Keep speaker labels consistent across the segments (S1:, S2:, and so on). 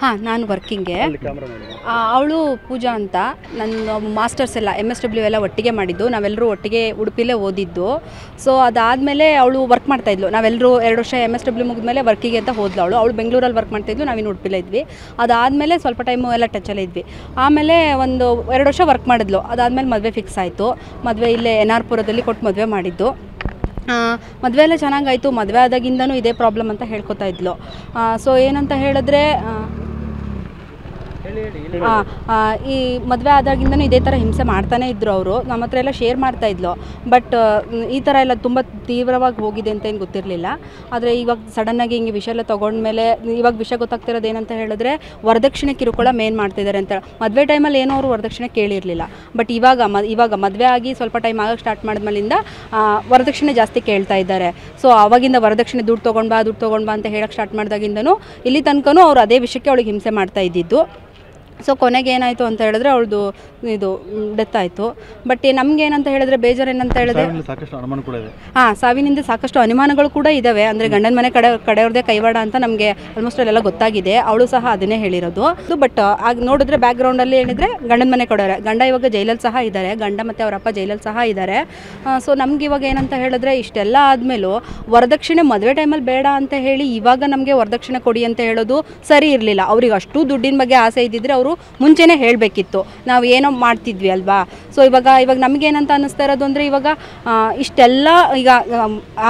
S1: ಹಾಂ, ನಾನು ವರ್ಕಿಂಗೆ. ಅವಳು ಪೂಜಾ ಅಂತ. ನನ್ನ ಮಾಸ್ಟರ್ಸ್ ಎಲ್ಲ MSW ಎಲ್ಲ ಒಟ್ಟಿಗೆ ಮಾಡಿದ್ದು. ನಾವೆಲ್ಲರೂ ಒಟ್ಟಿಗೆ ಉಡುಪಿಲೇ ಓದಿದ್ದು. ಸೊ ಅದಾದಮೇಲೆ ಅವಳು ವರ್ಕ್ ಮಾಡ್ತಾಯಿದ್ಲು. ನಾವೆಲ್ಲರೂ 2 ವರ್ಷ MSW ಮುಗಿದ್ಮೇಲೆ ವರ್ಕಿಗೆ ಅಂತ ಹೋದ್ಲು. ಅವಳು ಬೆಂಗಳೂರಲ್ಲಿ ವರ್ಕ್ ಮಾಡ್ತಾಯಿದ್ಲು, ನಾವಿನ್ನು ಉಡುಪಿಲೇ ಇದ್ವಿ. ಅದಾದಮೇಲೆ ಸ್ವಲ್ಪ ಟೈಮು ಎಲ್ಲ ಟಚಲ್ಲೇ ಇದ್ವಿ. ಆಮೇಲೆ ಒಂದು 2 ವರ್ಷ ವರ್ಕ್ ಮಾಡಿದ್ಲು. ಅದಾದಮೇಲೆ ಮದುವೆ ಫಿಕ್ಸ್ ಆಯಿತು. ಮದುವೆ ಇಲ್ಲೇ NR ಪುರದಲ್ಲಿ ಕೊಟ್ಟು ಮದುವೆ ಮಾಡಿದ್ದು. ಮದುವೆ ಎಲ್ಲ ಚೆನ್ನಾಗಾಯಿತು. ಮದುವೆ ಆದಾಗಿಂದನೂ ಇದೇ ಪ್ರಾಬ್ಲಮ್ ಅಂತ ಹೇಳ್ಕೊತಾ ಇದ್ಲು. ಸೊ ಏನಂತ ಹೇಳಿದ್ರೆ ಈ ಮದುವೆ ಆದಾಗಿಂದನೂ ಇದೇ ಥರ ಹಿಂಸೆ ಮಾಡ್ತಾನೇ ಇದ್ದರು ಅವರು. ನಮ್ಮ ಹತ್ರ ಎಲ್ಲ ಶೇರ್ ಮಾಡ್ತಾಯಿದ್ಲು. ಬಟ್ ಈ ಥರ ಎಲ್ಲ ತುಂಬ ತೀವ್ರವಾಗಿ ಹೋಗಿದೆ ಅಂತ ಏನು ಗೊತ್ತಿರಲಿಲ್ಲ. ಆದರೆ ಇವಾಗ ಸಡನ್ನಾಗಿ ಹಿಂಗೆ ವಿಷಯ ಎಲ್ಲ ತೊಗೊಂಡ್ಮೇಲೆ ಇವಾಗ ವಿಷಯ ಗೊತ್ತಾಗ್ತಿರೋದು ಏನಂತ ಹೇಳಿದ್ರೆ ವರದಕ್ಷಿಣೆ ಕಿರುಕುಳ ಮೇನ್ ಮಾಡ್ತಿದ್ದಾರೆ ಅಂತ. ಮದುವೆ ಟೈಮಲ್ಲಿ ಏನೋ ಅವರು ವರದಕ್ಷಿಣೆ ಕೇಳಿರಲಿಲ್ಲ. ಬಟ್ ಇವಾಗ ಮದುವೆ ಆಗಿ ಸ್ವಲ್ಪ ಟೈಮ್ ಆಗಕ್ಕೆ ಸ್ಟಾರ್ಟ್ ಮಾಡಿದ್ಮೇಲಿಂದ ವರದಕ್ಷಿಣೆ ಜಾಸ್ತಿ ಕೇಳ್ತಾ ಇದ್ದಾರೆ. ಸೊ ಆವಾಗಿಂದ ವರದಕ್ಷಿಣೆ ದುಡ್ಡು ತೊಗೊಂಡ್ಬಾ ಅಂತ ಹೇಳಕ್ಕೆ ಸ್ಟಾರ್ಟ್ ಮಾಡಿದಾಗಿಂದನೂ ಇಲ್ಲಿ ತನಕನೂ ಅವ್ರು ಅದೇ ವಿಷಯಕ್ಕೆ ಅವಳಿಗೆ ಹಿಂಸೆ ಮಾಡ್ತಾ ಇದ್ದಿದ್ದು. ಸೊ ಕೊನೆಗೆ ಏನಾಯಿತು ಅಂತ ಹೇಳಿದ್ರೆ ಅವಳದು ಇದು ಡೆತ್ ಆಯಿತು. ಬಟ್ ನಮಗೇನಂತ ಹೇಳಿದ್ರೆ ಬೇಜಾರು ಏನಂತ ಹೇಳಿದ್ರೆ ಸಾವಿನಿಂದ ಸಾಕಷ್ಟು ಅನುಮಾನಗಳು ಕೂಡ ಇದ್ದಾವೆ. ಅಂದರೆ ಗಂಡನ ಮನೆ ಕಡೆಯವ್ರದ್ದೇ ಕೈವಾಡ ಅಂತ ನಮಗೆ ಆಲ್ಮೋಸ್ಟ್ ಅಲ್ಲೆಲ್ಲ ಗೊತ್ತಾಗಿದೆ. ಅವಳು ಸಹ ಅದನ್ನೇ ಹೇಳಿರೋದು. ಬಟ್ ಆಗ ನೋಡಿದ್ರೆ ಬ್ಯಾಕ್ಗ್ರೌಂಡಲ್ಲಿ ಏನಿದ್ರೆ ಗಂಡನ ಮನೆ ಕಡೆಯವರೇ. ಗಂಡ ಇವಾಗ ಜೈಲಲ್ಲಿ ಸಹ ಇದ್ದಾರೆ. ಗಂಡ ಮತ್ತು ಅವರಪ್ಪ ಜೈಲಲ್ಲಿ ಸಹ ಇದ್ದಾರೆ. ಸೊ ನಮ್ಗೆ ಇವಾಗ ಏನಂತ ಹೇಳಿದ್ರೆ ಇಷ್ಟೆಲ್ಲ ಆದಮೇಲೂ ವರದಕ್ಷಿಣೆ ಮದುವೆ ಟೈಮಲ್ಲಿ ಬೇಡ ಅಂತ ಹೇಳಿ ಇವಾಗ ನಮಗೆ ವರದಕ್ಷಿಣೆ ಕೊಡಿ ಅಂತ ಹೇಳೋದು ಸರಿ ಇರಲಿಲ್ಲ. ಅವ್ರಿಗೆ ಅಷ್ಟು ದುಡ್ಡಿನ ಬಗ್ಗೆ ಆಸೆ ಇದ್ದಿದ್ರೆ ಅವರು ಮುಂಚೆನೇ ಹೇಳಬೇಕಿತ್ತು. ನಾವು ಏನೋ ಮಾಡ್ತಿದ್ವಿ ಅಲ್ವಾ. ಸೊ ಇವಾಗ ನಮಗೇನಂತ ಅನ್ನಿಸ್ತಾ ಇರೋದು ಅಂದರೆ ಇವಾಗ ಇಷ್ಟೆಲ್ಲ ಈಗ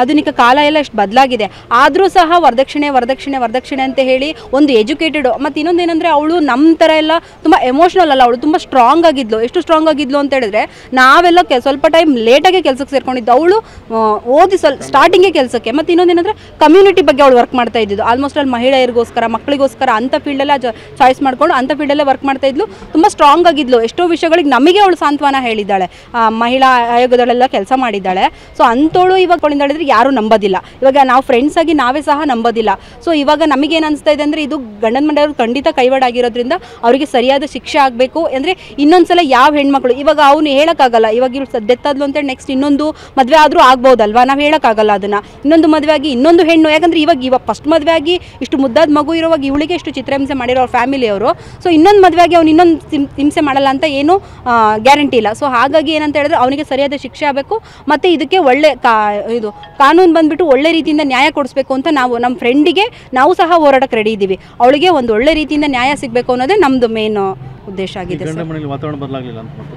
S1: ಆಧುನಿಕ ಕಾಲ ಎಲ್ಲ ಇಷ್ಟು ಬದಲಾಗಿದೆ. ಆದರೂ ಸಹ ವರದಕ್ಷಿಣೆ ಅಂತ ಹೇಳಿ ಒಂದು ಎಜುಕೇಟೆಡ್. ಮತ್ತು ಇನ್ನೊಂದೇನೆಂದರೆ ಅವಳು ನಮ್ಮ ಥರ ಎಲ್ಲ ತುಂಬ ಎಮೋಷ್ನಲ್ ಅಲ್ಲ. ಅವಳು ತುಂಬ ಸ್ಟ್ರಾಂಗ್ ಆಗಿದ್ಲು. ಎಷ್ಟು ಸ್ಟ್ರಾಂಗ್ ಆಗಿದ್ಲು ಅಂತ ಹೇಳಿದ್ರೆ ನಾವೆಲ್ಲ ಸ್ವಲ್ಪ ಟೈಮ್ ಲೇಟಾಗೆ ಕೆಲಸಕ್ಕೆ ಸೇರ್ಕೊಂಡಿದ್ದು. ಅವಳು ಓದಿ ಸ್ಟಾರ್ಟಿಂಗೇ ಕೆಲಸಕ್ಕೆ. ಮತ್ತು ಇನ್ನೊಂದೇನೆಂದರೆ ಕಮ್ಯುನಿಟಿ ಬಗ್ಗೆ ಅವಳು ವರ್ಕ್ ಮಾಡ್ತಾ ಇದ್ದಿದ್ದು. ಆಲ್ಮೋಸ್ಟ್ ಅಲ್ಲಿ ಮಹಿಳೆಯರಿಗೋಸ್ಕರ ಮಕ್ಕಳಿಗೋಸ್ಕರ ಅಂಥ ಫೀಲ್ಡೆಲ್ಲ ಚಾಯ್ಸ್ ಮಾಡ್ಕೊಂಡು ಅಂಥ ಫೀಲ್ಡಲ್ಲೇ ವರ್ಕ್ ಮಾಡ್ತಾ ಇದ್ಲು. ತುಂಬ ಸ್ಟ್ರಾಂಗ್ ಆಗಿದ್ಲು. ಎಷ್ಟೋ ವಿಷಯಗಳಿಗೆ ನಮಗೆ ಅವಳು ಸಾಂತ್ವನ ಹೇಳಿದ್ದಾಳೆ. ಮಹಿಳಾ ಆಯೋಗದಲ್ಲೆಲ್ಲ ಕೆಲಸ ಮಾಡಿದ್ದಾಳೆ. ಸೊ ಅಂಥವಳು ಇವಾಗ ಹೇಳಿದ್ರೆ ಯಾರೂ ನಂಬೋದಿಲ್ಲ. ಇವಾಗ ನಾವು ಫ್ರೆಂಡ್ಸ್ ಆಗಿ ನಾವೇ ಸಹ ನಂಬೋದಿಲ್ಲ. ಸೊ ಇವಾಗ ನಮಗೇನು ಅನಿಸ್ತಾ ಇದೆ ಅಂದರೆ ಇದು ಗಂಡನ ಮನೆಯವರು ಖಂಡಿತ ಕೈವಾಡ ಆಗಿರೋದ್ರಿಂದ ಅವರಿಗೆ ಸರಿಯಾದ ಶಿಕ್ಷೆ ಆಗಬೇಕು. ಅಂದರೆ ಇನ್ನೊಂದ್ಸಲ ಯಾವ ಹೆಣ್ಮಕ್ಳು ಇವಾಗ ಅವನು ಹೇಳೋಕ್ಕಾಗಲ್ಲ. ಇವಾಗ ಇವ್ರು ಡೆತ್ ಆದ್ಲು ಅಂತೇಳಿ ನೆಕ್ಸ್ಟ್ ಇನ್ನೊಂದು ಮದುವೆ ಆದರೂ ಆಗ್ಬೋದಲ್ವಾ. ನಾವು ಹೇಳೋಕ್ಕಾಗಲ್ಲ ಅದನ್ನು. ಇನ್ನೊಂದು ಮದುವೆ ಆಗಿ ಇನ್ನೊಂದು ಹೆಣ್ಣು. ಯಾಕಂದರೆ ಇವಾಗ ಫಸ್ಟ್ ಮದುವೆ ಆಗಿ ಇಷ್ಟು ಮುದ್ದಾದ ಮಗು ಇರುವಾಗ ಇವಳಿಗೆ ಇಷ್ಟು ಚಿತ್ರಹಿಂಸೆ ಮಾಡಿರೋ ಅವ್ರ ಫ್ಯಾಮಿಲಿಯವರು. ಸೊ ಇನ್ನೊಂದು ಮದುವೆ ಆಗಿ ಅವ್ನು ಇನ್ನೊಂದು ಹಿಂಸೆ ಮಾಡಲ್ಲ ಅಂತ ಏನೂ ಗ್ಯಾರಂಟಿ ಇಲ್ಲ. ಸೊ ಹಾಗಾಗಿ ಏನಂತ ಹೇಳಿದ್ರೆ ಅವನಿಗೆ ಸರಿಯಾದ ಶಿಕ್ಷೆ ಆಗಬೇಕು. ಮತ್ತು ಇದಕ್ಕೆ ಒಳ್ಳೆ ಇದು ಕಾನೂನು ಬಂದುಬಿಟ್ಟು ಒಳ್ಳೆ ರೀತಿಯಿಂದ ನ್ಯಾಯ ಕೊಡಿಸ್ಬೇಕು ಅಂತ ನಾವು ನಮ್ಮ ಫ್ರೆಂಡಿಗೆ ನಾವು ಸಹ ಹೋರಾಟಕ್ಕೆ ರೆಡಿ ಇದ್ದೀವಿ. ಅವಳಿಗೆ ಒಂದು ಒಳ್ಳೆ ರೀತಿಯಿಂದ ನ್ಯಾಯ ಸಿಗಬೇಕು ಅನ್ನೋದೇ ನಮ್ಮದು ಮೇನ್ ಉದ್ದೇಶ ಆಗಿದೆ.
S2: ವಾತಾವರಣ ಬದಲಾಗಲಿಲ್ಲ ಅಂತ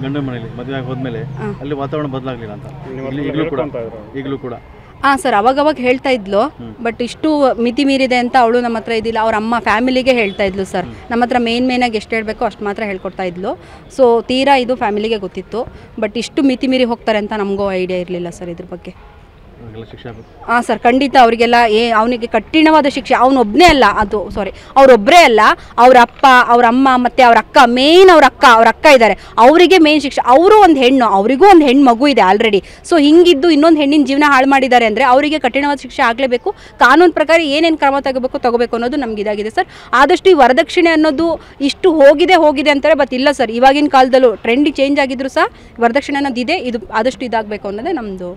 S2: ಗಂಡನ ಮನೆಯಲ್ಲಿ ಮದುವೆ ಹೋದ್ಮೇಲೆ ಅಲ್ಲಿ ವಾತಾವರಣ ಬದಲಾಗಲಿಲ್ಲ ಅಂತ ಈಗಲೂ ಕೂಡ
S1: ಹಾಂ ಸರ್, ಅವಾಗವಾಗ ಹೇಳ್ತಾ ಇದ್ಲು. ಬಟ್ ಇಷ್ಟು ಮಿತಿ ಮೀರಿದೆ ಅಂತ ಅವಳು ನಮ್ಮ ಹತ್ರ ಇದ್ದಿಲ್ಲ. ಅವ್ರ ಅಮ್ಮ ಫ್ಯಾಮಿಲಿಗೆ ಹೇಳ್ತಾ ಇದ್ಲು ಸರ್. ನಮ್ಮ ಹತ್ರ ಮೇನಾಗಿ ಎಷ್ಟು ಹೇಳಬೇಕು ಅಷ್ಟು ಮಾತ್ರ ಹೇಳ್ಕೊಡ್ತಾ ಇದ್ಲು. ಸೊ ತೀರಾ ಇದು ಫ್ಯಾಮಿಲಿಗೆ ಗೊತ್ತಿತ್ತು. ಬಟ್ ಇಷ್ಟು ಮಿತಿ ಮೀರಿ ಹೋಗ್ತಾರೆ ಅಂತ ನಮಗೂ ಐಡಿಯಾ ಇರಲಿಲ್ಲ ಸರ್ ಇದ್ರ ಬಗ್ಗೆ. ಹಾಂ ಸರ್, ಖಂಡಿತ ಅವರಿಗೆಲ್ಲ ಅವನಿಗೆ ಕಠಿಣವಾದ ಶಿಕ್ಷೆ. ಅವನೊಬ್ಬನೇ ಅಲ್ಲ, ಅವರೊಬ್ಬರೇ ಅಲ್ಲ, ಅವ್ರ ಅಪ್ಪ, ಅವ್ರ ಅಮ್ಮ ಮತ್ತು ಅವ್ರ ಅಕ್ಕ, ಮೇನ್ ಅವ್ರ ಅಕ್ಕ ಇದ್ದಾರೆ. ಅವರಿಗೆ ಮೇನ್ ಶಿಕ್ಷೆ. ಅವರು ಒಂದು ಹೆಣ್ಣು, ಅವರಿಗೂ ಒಂದು ಹೆಣ್ಣು ಮಗು ಇದೆ ಆಲ್ರೆಡಿ. ಸೊ ಹಿಂಗಿದ್ದು ಇನ್ನೊಂದು ಹೆಣ್ಣಿನ ಜೀವನ ಹಾಳು ಮಾಡಿದ್ದಾರೆ ಅಂದರೆ ಅವರಿಗೆ ಕಠಿಣವಾದ ಶಿಕ್ಷೆ ಆಗಲೇಬೇಕು. ಕಾನೂನು ಪ್ರಕಾರ ಏನೇನು ಕ್ರಮ ತಗೋಬೇಕು ಅನ್ನೋದು ನಮ್ಗೆ ಇದಾಗಿದೆ ಸರ್. ಆದಷ್ಟು ಈ ವರದಕ್ಷಿಣೆ ಅನ್ನೋದು ಇಷ್ಟು ಹೋಗಿದೆ ಅಂತಾರೆ. ಬಟ್ ಇಲ್ಲ ಸರ್, ಇವಾಗಿನ ಕಾಲದಲ್ಲೂ ಟ್ರೆಂಡ್ ಚೇಂಜ್ ಆಗಿದ್ರು ಸಹ ವರದಕ್ಷಿಣೆ ಅನ್ನೋದು ಇದೆ. ಇದು ಆದಷ್ಟು ಇದಾಗಬೇಕು ಅನ್ನೋದೇ ನಮ್ಮದು.